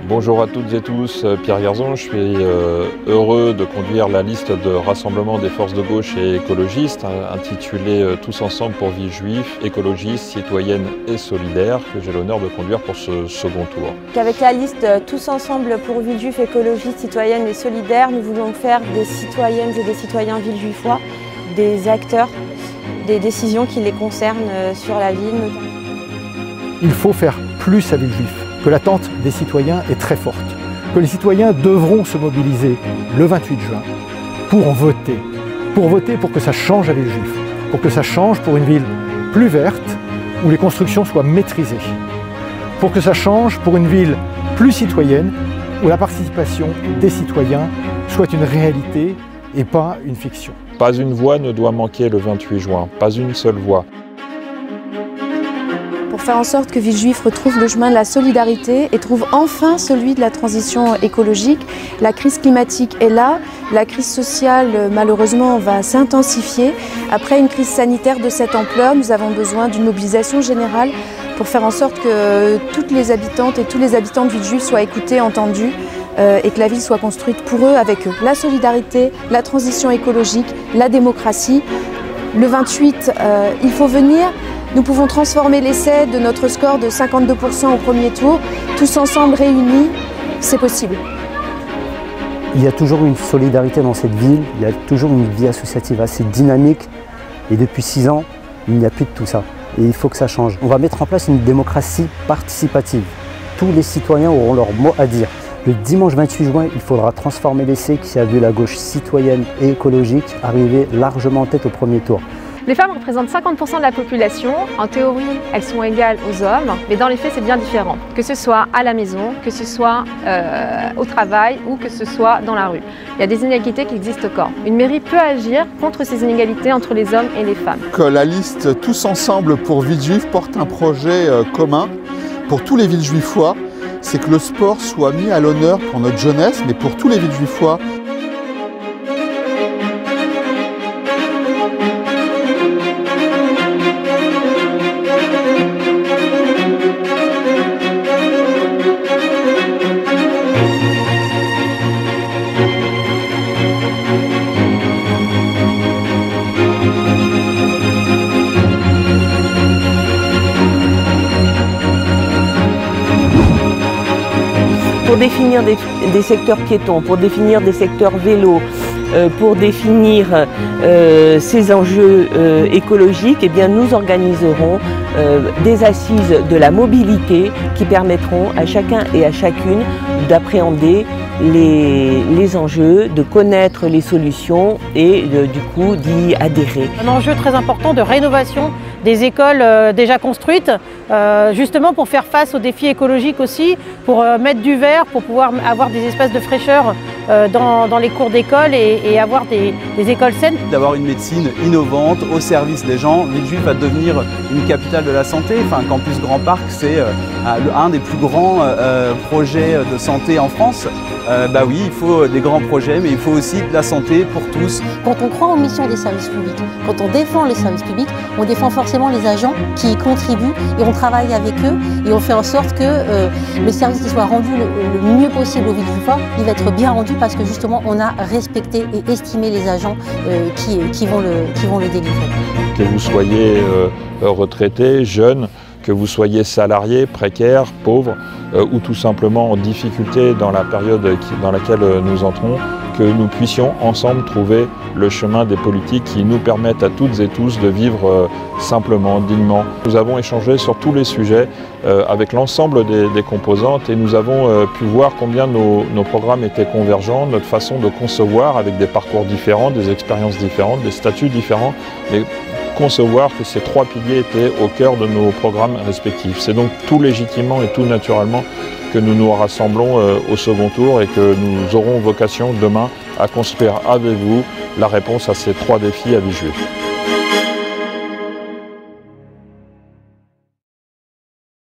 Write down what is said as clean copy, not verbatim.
Bonjour à toutes et tous, Pierre Garzon, je suis heureux de conduire la liste de rassemblement des forces de gauche et écologistes intitulée « Tous ensemble pour Villejuif, écologistes, citoyennes et solidaires » que j'ai l'honneur de conduire pour ce second tour. Avec la liste « Tous ensemble pour Villejuif, écologistes, citoyennes et solidaires », nous voulons faire des citoyennes et des citoyens villejuifois des acteurs des décisions qui les concernent sur la ville. Il faut faire plus à Villejuif, que l'attente des citoyens est très forte, que les citoyens devront se mobiliser le 28 juin pour voter pour que ça change à Villejuif, pour que ça change pour une ville plus verte, où les constructions soient maîtrisées, pour que ça change pour une ville plus citoyenne, où la participation des citoyens soit une réalité et pas une fiction. Pas une voix ne doit manquer le 28 juin, pas une seule voix. Pour faire en sorte que Villejuif retrouve le chemin de la solidarité et trouve enfin celui de la transition écologique. La crise climatique est là, la crise sociale malheureusement va s'intensifier. Après une crise sanitaire de cette ampleur, nous avons besoin d'une mobilisation générale pour faire en sorte que toutes les habitantes et tous les habitants de Villejuif soient écoutés, entendus et que la ville soit construite pour eux, avec eux. La solidarité, la transition écologique, la démocratie. Le 28, il faut venir. Nous pouvons transformer l'essai de notre score de 52% au premier tour. Tous ensemble réunis, c'est possible. Il y a toujours une solidarité dans cette ville, il y a toujours une vie associative assez dynamique. Et depuis 6 ans, il n'y a plus de tout ça. Et il faut que ça change. On va mettre en place une démocratie participative. Tous les citoyens auront leur mot à dire. Le dimanche 28 juin, il faudra transformer l'essai qui a vu la gauche citoyenne et écologique arriver largement en tête au premier tour. Les femmes représentent 50% de la population. En théorie, elles sont égales aux hommes, mais dans les faits, c'est bien différent. Que ce soit à la maison, que ce soit au travail ou que ce soit dans la rue. Il y a des inégalités qui existent encore. Une mairie peut agir contre ces inégalités entre les hommes et les femmes. Que la liste Tous ensemble pour Villejuif porte un projet commun pour tous les Villejuifois, c'est que le sport soit mis à l'honneur pour notre jeunesse, mais pour tous les Villejuifois. Pour définir des secteurs piétons, pour définir des secteurs vélos, pour définir ces enjeux écologiques, eh bien, nous organiserons des assises de la mobilité qui permettront à chacun et à chacune d'appréhender les enjeux, de connaître les solutions et du coup d'y adhérer. Un enjeu très important de rénovation des écoles déjà construites, justement pour faire face aux défis écologiques aussi, pour mettre du vert, pour pouvoir avoir des espaces de fraîcheur dans les cours d'école et avoir des écoles saines. D'avoir une médecine innovante au service des gens. Villejuif va devenir une capitale de la santé. Enfin, Campus Grand Parc, c'est un des plus grands projets de santé en France. Bah oui, il faut des grands projets, mais il faut aussi de la santé pour tous. Quand on croit aux missions des services publics, quand on défend les services publics, on défend forcément les agents qui y contribuent et on travaille avec eux et on fait en sorte que le service qui soit rendu le mieux possible aux Villejuifois, il va être bien rendu parce que justement on a respecté et estimé les agents qui vont le délivrer. Que vous soyez retraité, jeune, que vous soyez salarié, précaire, pauvre ou tout simplement en difficulté dans la période dans laquelle nous entrons, que nous puissions ensemble trouver le chemin des politiques qui nous permettent à toutes et tous de vivre simplement, dignement. Nous avons échangé sur tous les sujets avec l'ensemble des composantes et nous avons pu voir combien nos programmes étaient convergents, notre façon de concevoir avec des parcours différents, des expériences différentes, des statuts différents, mais concevoir que ces 3 piliers étaient au cœur de nos programmes respectifs. C'est donc tout légitimement et tout naturellement que nous nous rassemblons au second tour et que nous aurons vocation demain à construire avec vous la réponse à ces 3 défis à Villejuif.